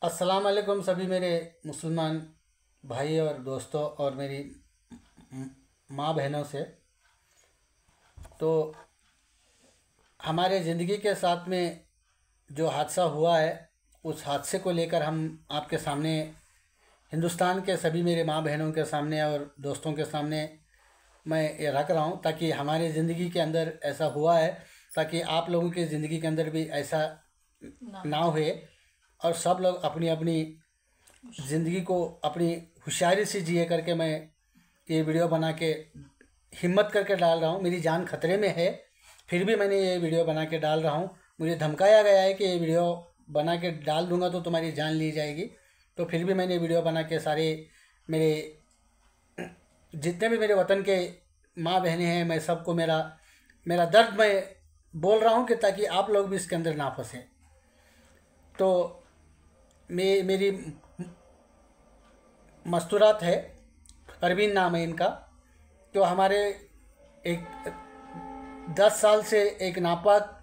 अस्सलाम वालेकुम सभी मेरे मुसलमान भाई और दोस्तों और मेरी माँ बहनों से। तो हमारे ज़िंदगी के साथ में जो हादसा हुआ है, उस हादसे को लेकर हम आपके सामने, हिंदुस्तान के सभी मेरे माँ बहनों के सामने और दोस्तों के सामने मैं ये रख रहा हूँ, ताकि हमारी ज़िंदगी के अंदर ऐसा हुआ है, ताकि आप लोगों की ज़िंदगी के अंदर भी ऐसा ना हुए और सब लोग अपनी अपनी ज़िंदगी को अपनी होशियारी से जिए करके मैं ये वीडियो बना के हिम्मत करके डाल रहा हूँ। मेरी जान खतरे में है, फिर भी मैंने ये वीडियो बना के डाल रहा हूँ। मुझे धमकाया गया है कि ये वीडियो बना के डाल दूंगा तो तुम्हारी जान ली जाएगी, तो फिर भी मैंने वीडियो बना के सारे मेरे जितने भी मेरे वतन के माँ बहनें हैं, मैं सबको मेरा मेरा दर्द मैं बोल रहा हूँ कि ताकि आप लोग भी इसके अंदर ना फंसें। तो मेरी मस्तूरात है, परवीन नाम है इनका। तो हमारे एक 10 साल से एक नापाक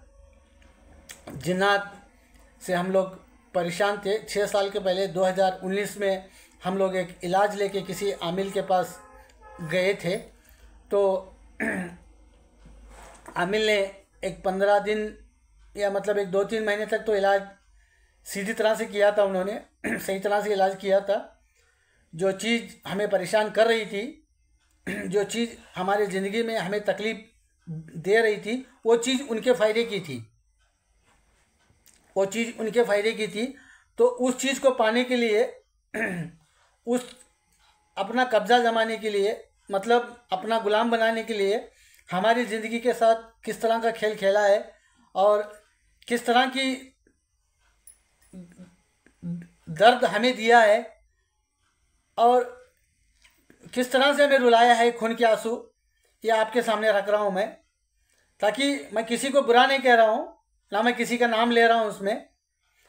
जिन्नात से हम लोग परेशान थे। 6 साल के पहले 2019 में हम लोग एक इलाज लेके किसी आमिल के पास गए थे। तो आमिल ने एक 15 दिन या मतलब एक 2-3 महीने तक तो इलाज सीधी तरह से किया था उन्होंने सही तरह से इलाज किया था। जो चीज़ हमें परेशान कर रही थी, जो चीज़ हमारे ज़िंदगी में हमें तकलीफ़ दे रही थी, वो चीज़ उनके फ़ायदे की थी, वो चीज़ उनके फ़ायदे की थी। तो उस चीज़ को पाने के लिए उस अपना कब्ज़ा जमाने के लिए, मतलब अपना गुलाम बनाने के लिए हमारी ज़िंदगी के साथ किस तरह का खेल खेला है और किस तरह की दर्द हमें दिया है और किस तरह से हमें रुलाया है खून के आंसू, ये आपके सामने रख रहा हूँ मैं। ताकि मैं किसी को बुरा नहीं कह रहा हूँ, ना मैं किसी का नाम ले रहा हूँ उसमें।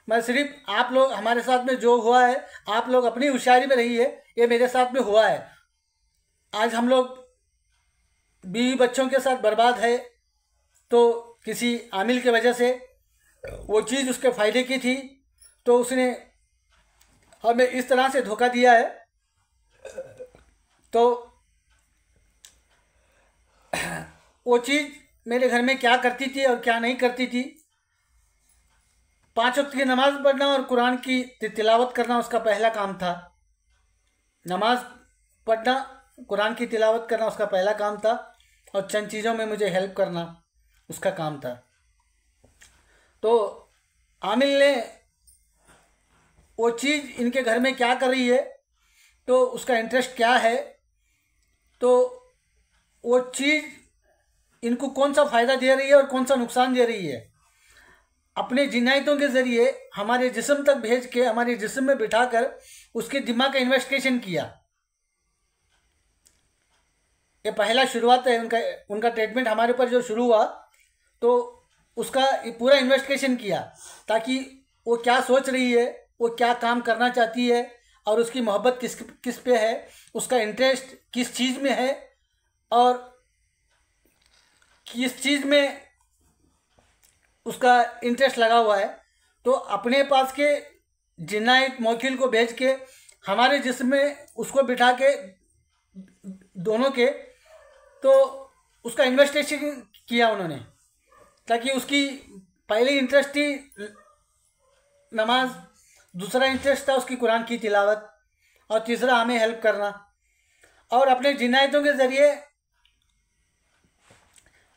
मैं सिर्फ आप लोग, हमारे साथ में जो हुआ है, आप लोग अपनी होशियारी में रहिए। ये मेरे साथ में हुआ है। आज हम लोग बीवी बच्चों के साथ बर्बाद है, तो किसी आमिल की वजह से वो चीज़ उसके फ़ायदे की थी, तो उसने हमें इस तरह से धोखा दिया है। तो वो चीज़ मेरे घर में क्या करती थी और क्या नहीं करती थी। 5 वक्त की नमाज़ पढ़ना और कुरान की तिलावत करना उसका पहला काम था। नमाज़ पढ़ना, कुरान की तिलावत करना उसका पहला काम था, और चंद चीज़ों में मुझे हेल्प करना उसका काम था। तो आमिल ने वो चीज़ इनके घर में क्या कर रही है, तो उसका इंटरेस्ट क्या है, तो वो चीज़ इनको कौन सा फ़ायदा दे रही है और कौन सा नुकसान दे रही है, अपने जिनायतों के ज़रिए हमारे जिस्म तक भेज के हमारे जिस्म में बिठाकर उसके दिमाग का इन्वेस्टिगेशन किया। ये पहला शुरुआत है उनका ट्रीटमेंट हमारे ऊपर जो शुरू हुआ, तो उसका पूरा इन्वेस्टिगेशन किया, ताकि वो क्या सोच रही है, वो क्या काम करना चाहती है और उसकी मोहब्बत किस पे है, उसका इंटरेस्ट किस चीज़ में है और किस चीज़ में उसका इंटरेस्ट लगा हुआ है। तो अपने पास के जिन्नात मौकिल को भेज के हमारे जिस्म में उसको बिठा के दोनों के, तो उसका इन्वेस्टिगेशन किया उन्होंने, ताकि उसकी पहली इंटरेस्ट थी नमाज, दूसरा इंटरेस्ट था उसकी कुरान की तिलावत, और तीसरा हमें हेल्प करना। और अपने जिनायतों के ज़रिए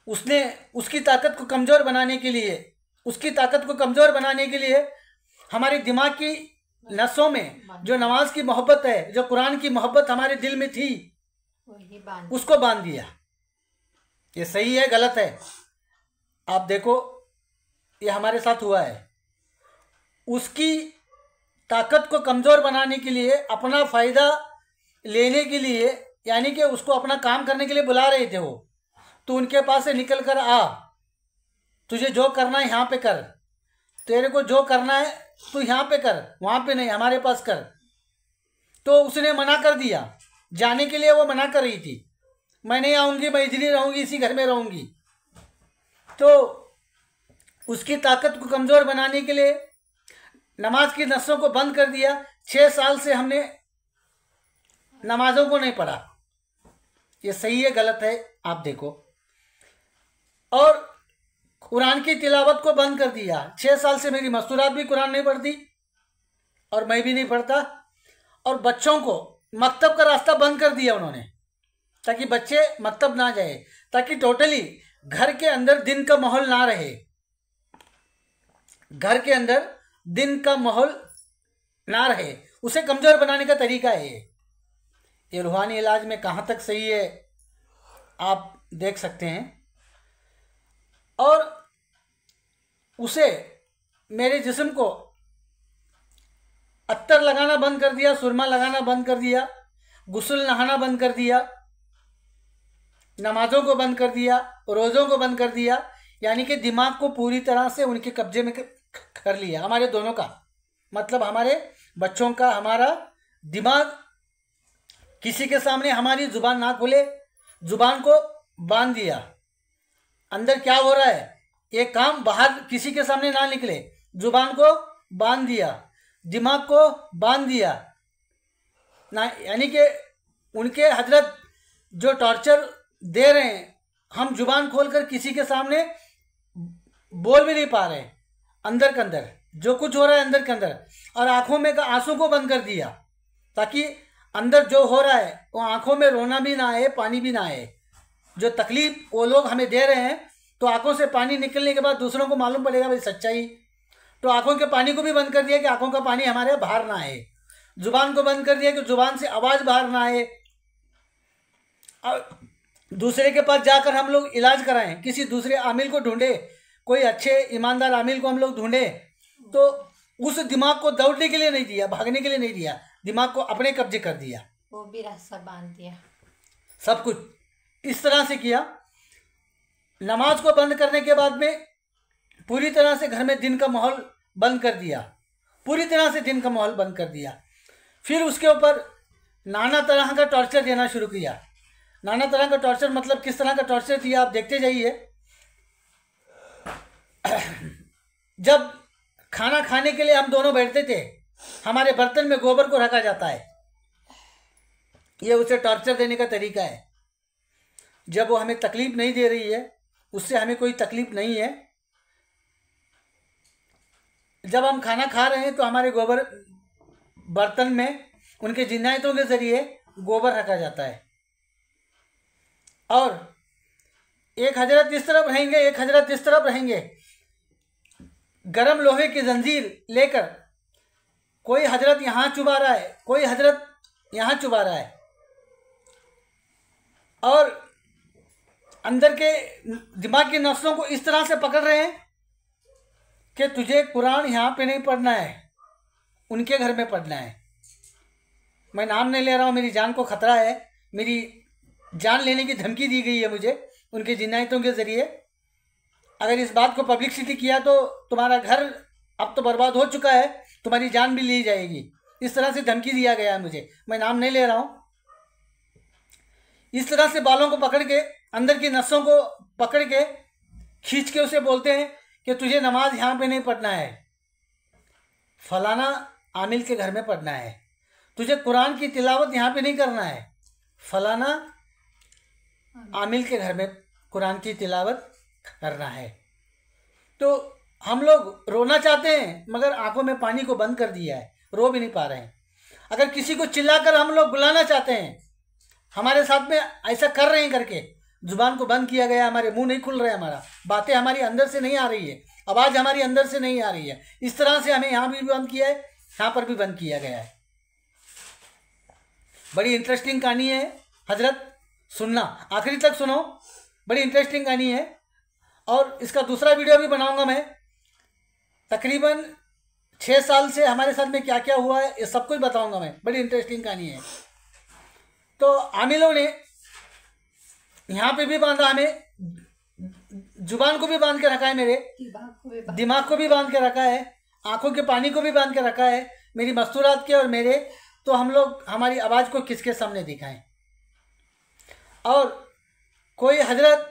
उसने उसकी ताकत को कमज़ोर बनाने के लिए, हमारे दिमाग की नसों में जो नमाज की मोहब्बत है, जो कुरान की मोहब्बत हमारे दिल में थी, उसको बांध दिया। ये सही है गलत है, आप देखो, ये हमारे साथ हुआ है। उसकी ताकत को कमज़ोर बनाने के लिए, अपना फ़ायदा लेने के लिए, यानी कि उसको अपना काम करने के लिए बुला रहे थे वो, तो उनके पास से निकल कर आ, तुझे जो करना है यहाँ पे कर, तेरे को जो करना है तू यहाँ पे कर, वहाँ पे नहीं, हमारे पास कर। तो उसने मना कर दिया जाने के लिए, वो मना कर रही थी, मैं नहीं आऊँगी, मैं इधर ही रहूँगी, इसी घर में रहूँगी। तो उसकी ताकत को कमज़ोर बनाने के लिए नमाज की नसों को बंद कर दिया। 6 साल से हमने नमाजों को नहीं पढ़ा। ये सही है गलत है आप देखो। और कुरान की तिलावत को बंद कर दिया। 6 साल से मेरी मस्तूरात भी कुरान नहीं पढ़ती और मैं भी नहीं पढ़ता। और बच्चों को मकतब का रास्ता बंद कर दिया उन्होंने, ताकि बच्चे मकतब ना जाए, ताकि टोटली घर के अंदर दिन का माहौल ना रहे। घर के अंदर दिन का माहौल ना रहे, उसे कमजोर बनाने का तरीका है ये रूहानी इलाज में कहाँ तक सही है आप देख सकते हैं। और उसे मेरे जिस्म को अत्तर लगाना बंद कर दिया, सुरमा लगाना बंद कर दिया, गुस्ल नहाना बंद कर दिया, नमाजों को बंद कर दिया, रोज़ों को बंद कर दिया। यानी कि दिमाग को पूरी तरह से उनके कब्जे में कर लिया, हमारे दोनों का, मतलब हमारे बच्चों का। हमारा दिमाग किसी के सामने हमारी जुबान ना खोले, जुबान को बांध दिया। अंदर क्या हो रहा है ये काम बाहर किसी के सामने ना निकले, जुबान को बांध दिया, दिमाग को बांध दिया ना। यानी कि उनके हजरत जो टॉर्चर दे रहे हैं, हम जुबान खोलकर किसी के सामने बोल भी नहीं पा रहे, अंदर के अंदर जो कुछ हो रहा है अंदर के अंदर। और आंखों में का आंसू को बंद कर दिया, ताकि अंदर जो हो रहा है वो आंखों में रोना भी ना आए, पानी भी ना आए। जो तकलीफ वो लोग हमें दे रहे हैं, तो आंखों से पानी निकलने के बाद दूसरों को मालूम पड़ेगा भाई सच्चाई, तो आंखों के पानी को भी बंद कर दिया कि आंखों का पानी हमारे बाहर ना आए। जुबान को बंद कर दिया कि जुबान से आवाज बाहर ना आए। और दूसरे के पास जाकर हम लोग इलाज कराएं, किसी दूसरे आमिल को ढूंढे, कोई अच्छे ईमानदार आमिल को हम लोग ढूंढे, तो उस दिमाग को दौड़ने के लिए नहीं दिया, भागने के लिए नहीं दिया, दिमाग को अपने कब्जे कर दिया, वो भी रास्ता बांध दिया, सब कुछ इस तरह से किया। नमाज को बंद करने के बाद में पूरी तरह से घर में दिन का माहौल बंद कर दिया, पूरी तरह से दिन का माहौल बंद कर दिया। फिर उसके ऊपर नाना तरह का टॉर्चर देना शुरू किया। नाना तरह का टॉर्चर मतलब किस तरह का टॉर्चर दिया आप देखते जाइए। जब खाना खाने के लिए हम दोनों बैठते थे, हमारे बर्तन में गोबर को रखा जाता है, यह उसे टॉर्चर देने का तरीका है। जब वो हमें तकलीफ नहीं दे रही है, उससे हमें कोई तकलीफ नहीं है, जब हम खाना खा रहे हैं तो हमारे गोबर बर्तन में उनके जिन्नायतों के जरिए गोबर रखा जाता है। और एक हजरत इस तरफ रहेंगे, एक हजरत इस तरफ रहेंगे, गरम लोहे की जंजीर लेकर कोई हजरत यहाँ चुबा रहा है, कोई हजरत यहाँ चुबा रहा है, और अंदर के दिमाग की नसों को इस तरह से पकड़ रहे हैं कि तुझे कुरान यहाँ पे नहीं पढ़ना है, उनके घर में पढ़ना है। मैं नाम नहीं ले रहा हूँ, मेरी जान को खतरा है, मेरी जान लेने की धमकी दी गई है मुझे उनके जिन्नायतों के ज़रिए। अगर इस बात को पब्लिसिटी किया तो तुम्हारा घर अब तो बर्बाद हो चुका है, तुम्हारी जान भी ली जाएगी, इस तरह से धमकी दिया गया है मुझे। मैं नाम नहीं ले रहा हूँ। इस तरह से बालों को पकड़ के, अंदर की नसों को पकड़ के खींच के उसे बोलते हैं कि तुझे नमाज यहाँ पे नहीं पढ़ना है, फलाना आमिल के घर में पढ़ना है, तुझे कुरान की तिलावत यहाँ पे नहीं करना है, फलाना आमिल के घर में कुरान की तिलावत करना है। तो हम लोग रोना चाहते हैं मगर आंखों में पानी को बंद कर दिया है, रो भी नहीं पा रहे हैं। अगर किसी को चिल्लाकर हम लोग बुलाना चाहते हैं, हमारे साथ में ऐसा कर रहे हैं करके जुबान को बंद किया गया, हमारे मुंह नहीं खुल रहे, हमारा बातें हमारी अंदर से नहीं आ रही है, आवाज़ हमारी अंदर से नहीं आ रही है। इस तरह से हमें यहाँ भी बंद किया है, यहाँ पर भी बंद किया गया है। बड़ी इंटरेस्टिंग कहानी है हजरत, सुनना आखिरी तक सुनो, बड़ी इंटरेस्टिंग कहानी है। और इसका दूसरा वीडियो भी बनाऊंगा मैं। तकरीबन 6 साल से हमारे साथ में क्या क्या हुआ है ये सब कुछ बताऊंगा मैं, बड़ी इंटरेस्टिंग कहानी है। तो आमिलों ने यहाँ पे भी बांधा, हमें जुबान को भी बांध के रखा है, मेरे दिमाग को भी बांध के रखा है, आंखों के पानी को भी बांध के रखा है, मेरी मस्तूरात के और मेरे। तो हम लोग हमारी आवाज़ को किसके सामने दिखाएं? और कोई हजरत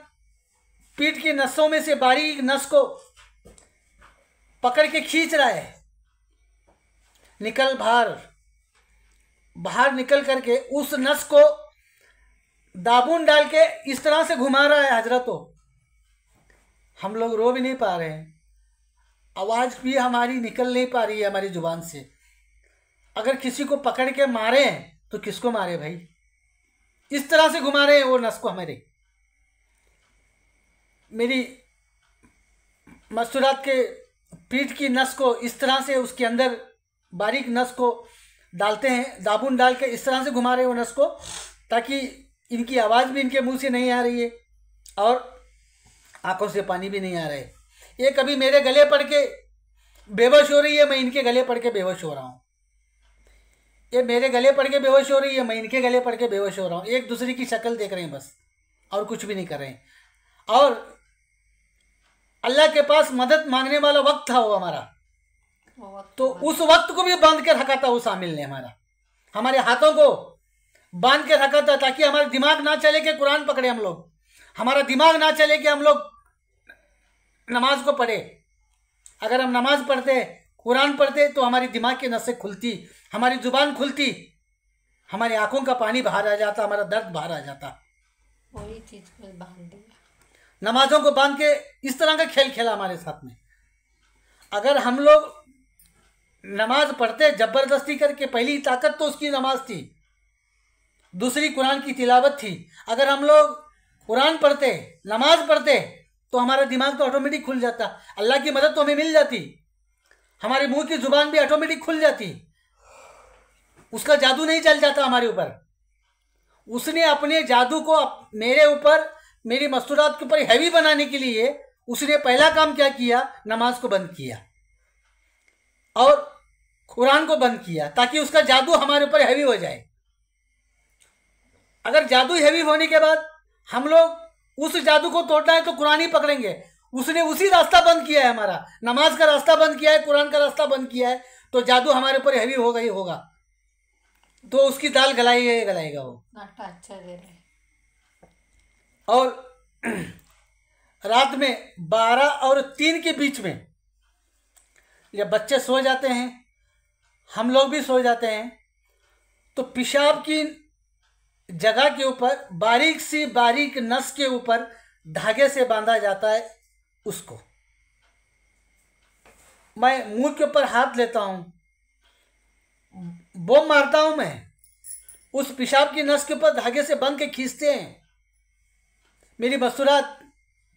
पीठ की नसों में से बारीक नस को पकड़ के खींच रहा है, बाहर निकल करके उस नस को दाबून डाल के इस तरह से घुमा रहा है हजरत। हो हम लोग रो भी नहीं पा रहे हैं, आवाज भी हमारी निकल नहीं पा रही है हमारी जुबान से। अगर किसी को पकड़ के मारे तो किसको मारे भाई? इस तरह से घुमा रहे हैं वो नस को हमारे। मेरी मस्तूरात के पीठ की नस को इस तरह से उसके अंदर बारीक नस को डालते हैं, दाबून डाल के इस तरह से घुमा रहे हैं वो नस को, ताकि इनकी आवाज़ भी इनके मुंह से नहीं आ रही है और आंखों से पानी भी नहीं आ रहा है। ये कभी मेरे गले पड़ के बेहोश हो रही है, मैं इनके गले पड़ के बेहोश हो रहा हूँ। ये मेरे गले पड़ के बेहोश हो रही है, मैं इनके गले पड़ के बेहोश हो रहा हूँ। एक दूसरे की शक्ल देख रहे हैं बस, और कुछ भी नहीं कर रहे हैं। और अल्लाह के पास मदद मांगने वाला वक्त था वो हमारा, तो उस वक्त को भी बांध के रखा था उस आमिल ने। हमारे हाथों को बांध के रखा था ताकि हमारा दिमाग ना चले कि कुरान पकड़े हम लोग, हमारा दिमाग ना चले कि हम लोग नमाज को पढ़े। अगर हम नमाज पढ़ते, कुरान पढ़ते, तो हमारी दिमाग की नसें खुलती, हमारी जुबान खुलती, हमारी आंखों का पानी बाहर आ जाता, हमारा दर्द बाहर आ जाता। वही चीज को बांध दिया, नमाजों को बांध के इस तरह का खेल खेला हमारे साथ में। अगर हम लोग नमाज पढ़ते जबरदस्ती करके, पहली ताकत तो उसकी नमाज थी, दूसरी कुरान की तिलावत थी। अगर हम लोग कुरान पढ़ते, नमाज पढ़ते, तो हमारा दिमाग तो ऑटोमेटिक खुल जाता, अल्लाह की मदद तो हमें मिल जाती, हमारे मुंह की जुबान भी ऑटोमेटिक खुल जाती, उसका जादू नहीं चल जाता हमारे ऊपर। उसने अपने जादू को मेरे ऊपर, मेरी मस्तूरात के ऊपर हैवी बनाने के लिए उसने पहला काम क्या किया? नमाज को बंद किया और कुरान को बंद किया, ताकि उसका जादू हमारे ऊपर हैवी हो जाए। अगर जादू हैवी होने के बाद हम लोग उस जादू को तोड़ना है तो कुरान ही पकड़ेंगे। उसने उसी रास्ता बंद किया है, हमारा नमाज का रास्ता बंद किया है, कुरान का रास्ता बंद किया है, तो जादू हमारे ऊपर हैवी होगा ही होगा। तो उसकी दाल गलाएगा वो। आटा अच्छा दे रहे। और रात में 12 और 3 के बीच में जब बच्चे सो जाते हैं, हम लोग भी सो जाते हैं, तो पेशाब की जगह के ऊपर बारीक सी बारीक नस के ऊपर धागे से बांधा जाता है उसको। मैं मुंह के ऊपर हाथ लेता हूं, बम मारता हूं, मैं उस पेशाब की नस के ऊपर धागे से बांध के खींचते हैं। मेरी मस्तूरात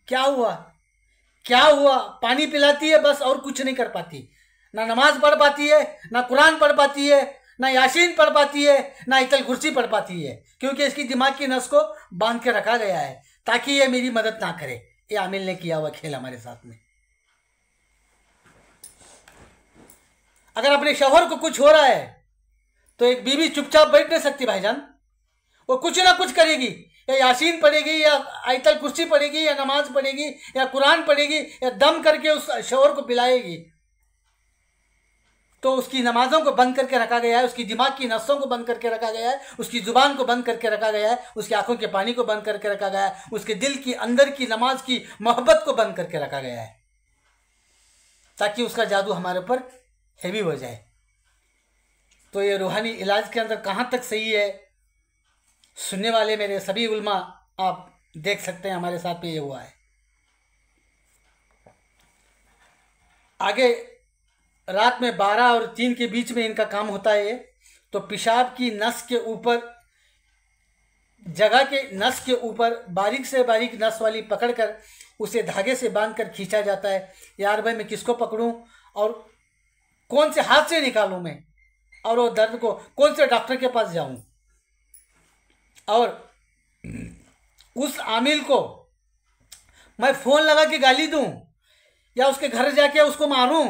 क्या हुआ पानी पिलाती है बस, और कुछ नहीं कर पाती। ना नमाज पढ़ पाती है, ना कुरान पढ़ पाती है, ना यासीन पढ़ पाती है, ना आयतल कुर्सी पढ़ पाती है, क्योंकि इसकी दिमाग की नस को बांध के रखा गया है ताकि ये मेरी मदद ना करे। ये आमिल ने किया हुआ खेल हमारे साथ में। अगर अपने शौहर को कुछ हो रहा है तो एक बीवी चुपचाप बैठ नहीं सकती भाईजान, वो कुछ ना कुछ करेगी, या यासीन पढ़ेगी, या आयतल कुर्सी पढ़ेगी, या नमाज पढ़ेगी, या कुरान पढ़ेगी, या दम करके उस शौहर को पिलाएगी। तो उसकी नमाजों को बंद करके रखा गया है, उसकी दिमाग की नसों को बंद करके रखा गया है, उसकी जुबान को बंद करके रखा गया है, उसकी आंखों के पानी को बंद करके रखा गया है, उसके दिल की अंदर की नमाज की मोहब्बत को बंद करके रखा गया है, ताकि उसका जादू हमारे ऊपर हैवी हो जाए। तो ये रूहानी इलाज के अंदर कहाँ तक सही है, सुनने वाले मेरे सभी उल्मा आप देख सकते हैं हमारे साथ में ये हुआ है। आगे रात में 12 और 3 के बीच में इनका काम होता है। तो पेशाब की नस के ऊपर जगह के नस के ऊपर बारीक से बारीक नस वाली पकड़कर उसे धागे से बांधकर खींचा जाता है। यार भाई मैं किसको पकड़ूं और कौन से हाथ से निकालूं मैं, और वो दर्द को कौन से डॉक्टर के पास जाऊं, और उस आमिल को मैं फ़ोन लगा के गाली दूं या उसके घर जाके उसको मारूं।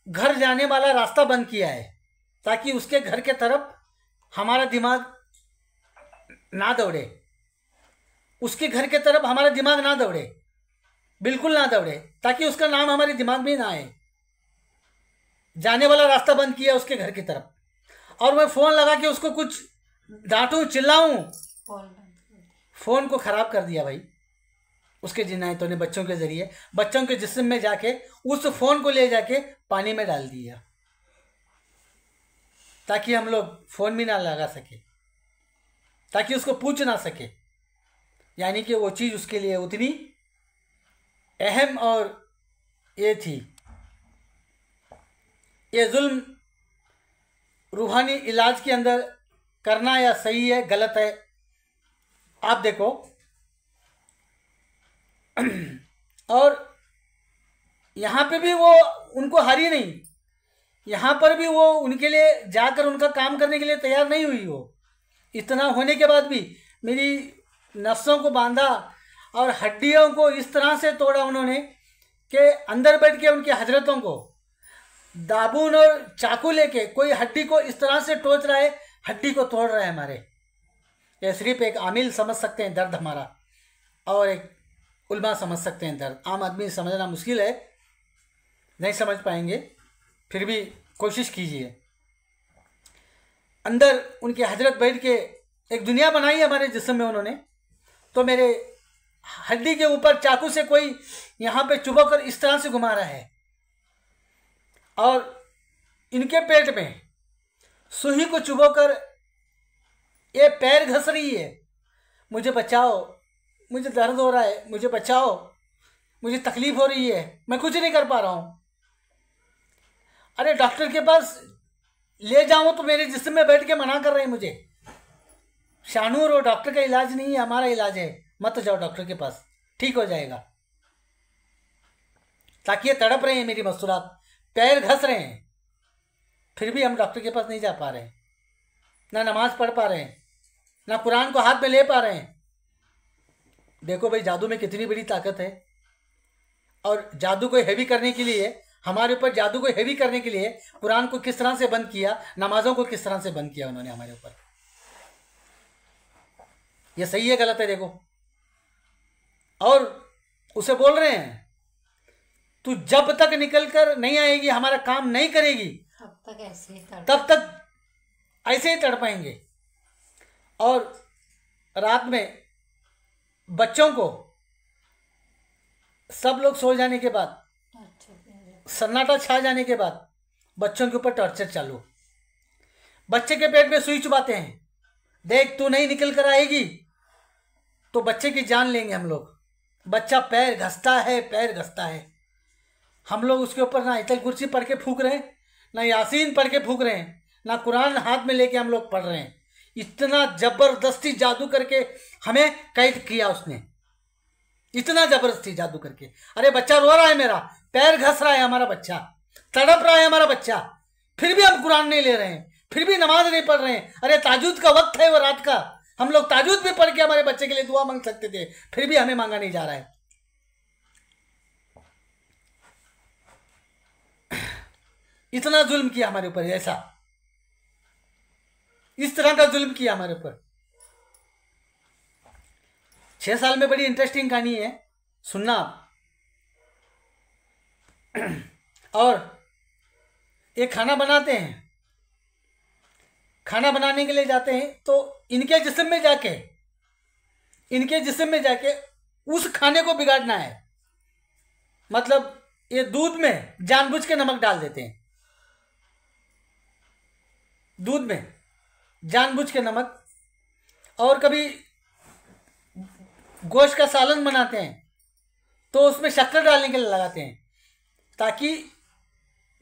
घर जाने वाला रास्ता बंद किया है ताकि उसके घर के तरफ हमारा दिमाग ना दौड़े, उसके घर के तरफ हमारा दिमाग ना दौड़े, बिल्कुल ना दौड़े, ताकि उसका नाम हमारे दिमाग में ना आए। जाने वाला रास्ता बंद किया उसके घर की तरफ, और मैं फ़ोन लगा के उसको कुछ डांटूं चिल्लाऊं, फ़ोन को ख़राब कर दिया भाई उसके जिनायतों ने। बच्चों के ज़रिए बच्चों के जिस्म में जाके उस फ़ोन को ले जाके पानी में डाल दिया। ताकि हम लोग फ़ोन भी ना लगा सके, ताकि उसको पूछ ना सके। यानी कि वो चीज़ उसके लिए उतनी अहम और ये थी। ये जुल्म रूहानी इलाज के अंदर करना या सही है गलत है, आप देखो। और यहाँ पे भी वो उनको हारी नहीं, यहाँ पर भी वो उनके लिए जाकर उनका काम करने के लिए तैयार नहीं हुई। वो इतना होने के बाद भी मेरी नसों को बांधा और हड्डियों को इस तरह से तोड़ा उन्होंने कि अंदर बैठ के उनकी हजरतों को दाबून और चाकू लेके कोई हड्डी को इस तरह से टोच रहा है, हड्डी को तोड़ रहा है हमारे। ये सिर्फ एक आमिल समझ सकते हैं दर्द हमारा, और एक उल्मा समझ सकते हैं दर्द। आम आदमी समझना मुश्किल है, नहीं समझ पाएंगे, फिर भी कोशिश कीजिए। अंदर उनकी हजरत बैठ के एक दुनिया बनाई हमारे जिस्म में उन्होंने। तो मेरे हड्डी के ऊपर चाकू से कोई यहाँ पे चुभा कर इस तरह से घुमा रहा है, और इनके पेट में सुई को चुभोकर ये पैर घस रही है, मुझे बचाओ, मुझे दर्द हो रहा है, मुझे बचाओ, मुझे तकलीफ हो रही है, मैं कुछ नहीं कर पा रहा हूँ। अरे डॉक्टर के पास ले जाऊँ तो मेरे जिस्म में बैठ के मना कर रहे हैं मुझे। शानूर, वो डॉक्टर का इलाज नहीं है, हमारा इलाज है, मत जाओ डॉक्टर के पास, ठीक हो जाएगा। ताकि ये तड़प रहे हैं, मेरी मसूरात, पैर घस रहे हैं, फिर भी हम डॉक्टर के पास नहीं जा पा रहे हैं, ना नमाज पढ़ पा रहे हैं, ना कुरान को हाथ में ले पा रहे हैं। देखो भाई, जादू में कितनी बड़ी ताकत है। और जादू को हैवी करने के लिए, हमारे ऊपर जादू को हैवी करने के लिए कुरान को किस तरह से बंद किया, नमाजों को किस तरह से बंद किया उन्होंने हमारे ऊपर। ये सही है गलत है देखो। और उसे बोल रहे हैं तू जब तक निकल कर नहीं आएगी, हमारा काम नहीं करेगी, तब तक ऐसे ही तब तक ऐसे ही तड़पाएंगे। और रात में बच्चों को सब लोग सो जाने के बाद, सन्नाटा छा जाने के बाद बच्चों के ऊपर टॉर्चर चालू। बच्चे के पेट में सुई चुबाते हैं, देख तू नहीं निकल कर आएगी तो बच्चे की जान लेंगे हम लोग। बच्चा पैर घसता है, पैर घसता है, हम लोग उसके ऊपर ना आयतल कुर्सी पढ़ के फूक रहे हैं, ना यासीन पढ़ के फूक रहे हैं, ना कुरान हाथ में लेके हम लोग पढ़ रहे हैं। इतना जबरदस्ती जादू करके हमें कैद किया उसने, इतना जबरदस्ती जादू करके। अरे बच्चा रो रहा है, मेरा पैर घस रहा है, हमारा बच्चा तड़प रहा है, हमारा बच्चा, फिर भी हम कुरान नहीं ले रहे हैं, फिर भी नमाज नहीं पढ़ रहे हैं। अरे ताजुद का वक्त है, वो रात का, हम लोग ताजुद भी पढ़ के हमारे बच्चे के लिए दुआ मांग सकते थे, फिर भी हमें मांगा नहीं जा रहा है। इतना जुल्म किया हमारे ऊपर, ऐसा इस तरह का जुल्म किया हमारे ऊपर। 6 साल में बड़ी इंटरेस्टिंग कहानी है, सुनना आप। और ये खाना बनाते हैं, खाना बनाने के लिए जाते हैं तो इनके जिस्म में जाके उस खाने को बिगाड़ना है। मतलब ये दूध में जानबूझ के नमक डाल देते हैं, दूध में जानबूझ के नमक। और कभी गोश्त का सालन बनाते हैं तो उसमें शक्कर डालने के लिए लगाते हैं, ताकि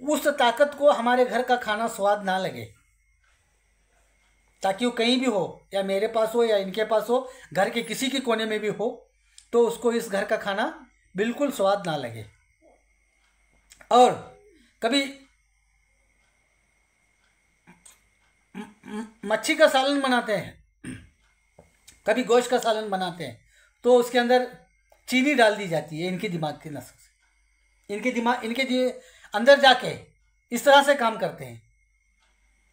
उस ताकत को हमारे घर का खाना स्वाद ना लगे, ताकि वो कहीं भी हो, या मेरे पास हो या इनके पास हो, घर के किसी के कोने में भी हो, तो उसको इस घर का खाना बिल्कुल स्वाद ना लगे। और कभी मच्छी का सालन बनाते हैं, कभी गोश्त का सालन बनाते हैं, तो उसके अंदर चीनी डाल दी जाती है इनके दिमाग के नस से। इनके अंदर जाके इस तरह से काम करते हैं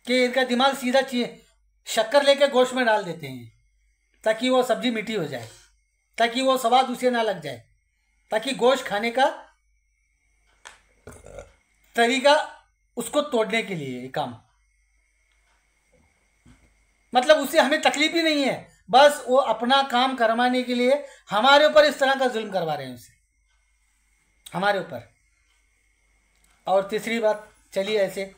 कि इनका दिमाग सीधा शक्कर लेके गोश्त में डाल देते हैं, ताकि वो सब्जी मीठी हो जाए, ताकि वो स्वाद उसे ना लग जाए, ताकि गोश्त खाने का तरीका उसको तोड़ने के लिए काम। मतलब उससे हमें तकलीफ ही नहीं है, बस वो अपना काम करवाने के लिए हमारे ऊपर इस तरह का जुल्म करवा रहे हैं उससे, हमारे ऊपर। और तीसरी बात, चलिए ऐसे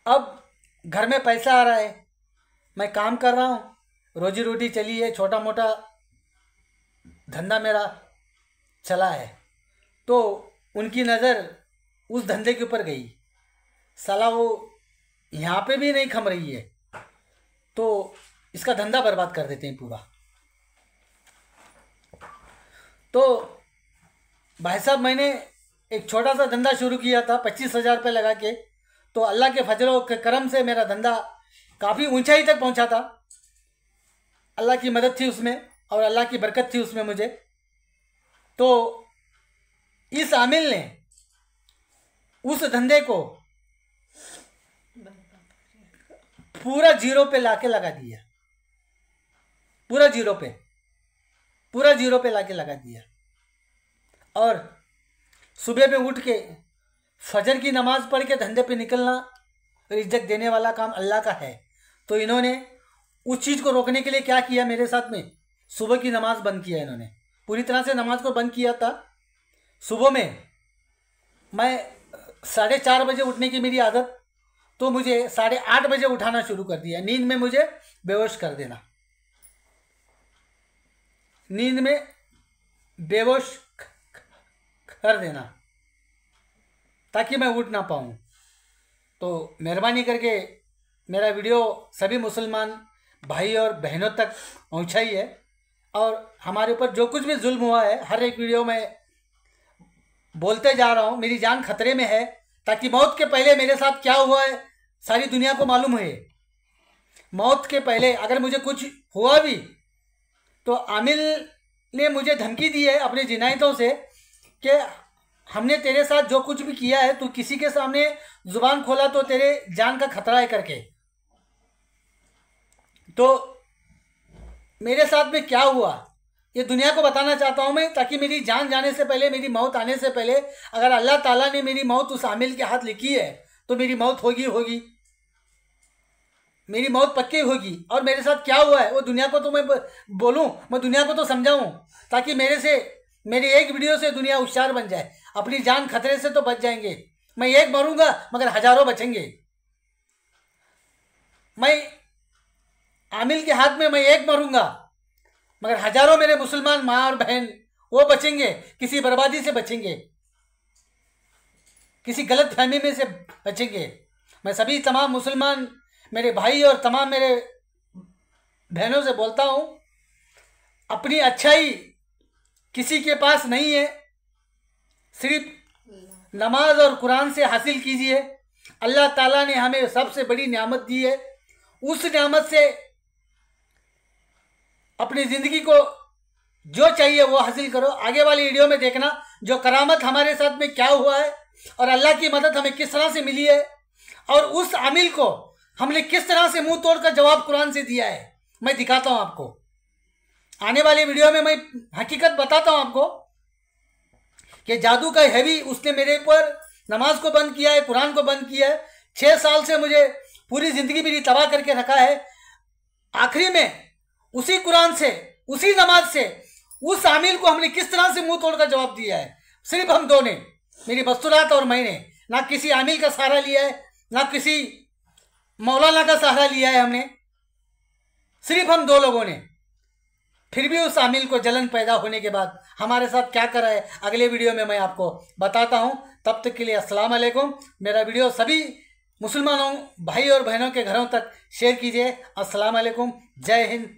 अब घर में पैसा आ रहा है, मैं काम कर रहा हूँ, रोजी रोटी चली है, छोटा मोटा धंधा मेरा चला है, तो उनकी नज़र उस धंधे के ऊपर गई। साला वो यहाँ पे भी नहीं खम रही है, तो इसका धंधा बर्बाद कर देते हैं पूरा। तो भाई साहब, मैंने एक छोटा सा धंधा शुरू किया था 25,000 रुपये लगा के, तो अल्लाह के फजलो के करम से मेरा धंधा काफ़ी ऊंचाई तक पहुंचा था। अल्लाह की मदद थी उसमें और अल्लाह की बरकत थी उसमें मुझे। तो इस आमिल ने उस धंधे को पूरा जीरो पे लाके लगा दिया, पूरा जीरो पे लाके लगा दिया। और सुबह में उठ के फजर की नमाज पढ़ के धंधे पे निकलना इज्जत देने वाला काम अल्लाह का है। तो इन्होंने उस चीज़ को रोकने के लिए क्या किया, मेरे साथ में सुबह की नमाज बंद किया। इन्होंने पूरी तरह से नमाज को बंद किया था। सुबह में मैं 4:30 बजे उठने की मेरी आदत, तो मुझे 8:30 बजे उठाना शुरू कर दिया। नींद में मुझे बेहोश कर देना, नींद में बेहोश कर देना ताकि मैं उठ ना पाऊँ। तो मेहरबानी करके मेरा वीडियो सभी मुसलमान भाई और बहनों तक पहुँचाई है। और हमारे ऊपर जो कुछ भी जुल्म हुआ है, हर एक वीडियो में बोलते जा रहा हूँ। मेरी जान खतरे में है, ताकि मौत के पहले मेरे साथ क्या हुआ है सारी दुनिया को मालूम है। मौत के पहले अगर मुझे कुछ हुआ भी, तो आमिल ने मुझे धमकी दी है अपने जिनायतों से कि हमने तेरे साथ जो कुछ भी किया है, तू किसी के सामने जुबान खोला तो तेरे जान का खतरा है करके। तो मेरे साथ में क्या हुआ ये दुनिया को बताना चाहता हूं मैं, ताकि मेरी जान जाने से पहले, मेरी मौत आने से पहले, अगर अल्लाह ताला ने मेरी मौत उस आमिल के हाथ लिखी है तो मेरी मौत होगी, मेरी मौत पक्की होगी। और मेरे साथ क्या हुआ है वो दुनिया को तो मैं बोलूं, मैं दुनिया को तो समझाऊं, ताकि मेरी एक वीडियो से दुनिया होशियार बन जाए। अपनी जान खतरे से तो बच जाएंगे। मैं एक मरूंगा मगर हजारों बचेंगे। मैं आमिल के हाथ में मैं एक मरूंगा मगर हजारों मेरे मुसलमान माँ और बहन वो बचेंगे, किसी बर्बादी से बचेंगे, किसी गलत फहमी में से बचेंगे। मैं सभी तमाम मुसलमान मेरे भाई और तमाम मेरे बहनों से बोलता हूं, अपनी अच्छाई किसी के पास नहीं है, सिर्फ नमाज और कुरान से हासिल कीजिए। अल्लाह ताला ने हमें सबसे बड़ी नेमत दी है, उस नेमत से अपनी ज़िंदगी को जो चाहिए वो हासिल करो। आगे वाली वीडियो में देखना जो करामत हमारे साथ में क्या हुआ है और अल्लाह की मदद हमें किस तरह से मिली है, और उस आमिल को हमने किस तरह से मुंह तोड़ कर जवाब कुरान से दिया है, मैं दिखाता हूं आपको। आने वाली वीडियो में मैं हकीकत बताता हूं आपको कि जादू का है भी, उसने मेरे ऊपर नमाज को बंद किया है, कुरान को बंद किया है। 6 साल से मुझे पूरी जिंदगी मेरी तबाह करके रखा है। आखिरी में उसी कुरान से, उसी नमाज से उस आमिल को हमने किस तरह से मुंह तोड़कर जवाब दिया है। सिर्फ हम दो ने, मेरी बस्तुरात और मैंने, ना किसी आमिल का सहारा लिया है, ना किसी मौलाना का सहारा लिया है हमने, सिर्फ हम 2 लोगों ने। फिर भी उस आमिल को जलन पैदा होने के बाद हमारे साथ क्या करा है अगले वीडियो में मैं आपको बताता हूं। तब तक के लिए अस्सलाम वालेकुम। मेरा वीडियो सभी मुसलमानों भाई और बहनों के घरों तक शेयर कीजिए। अस्सलाम वालेकुम। जय हिंद,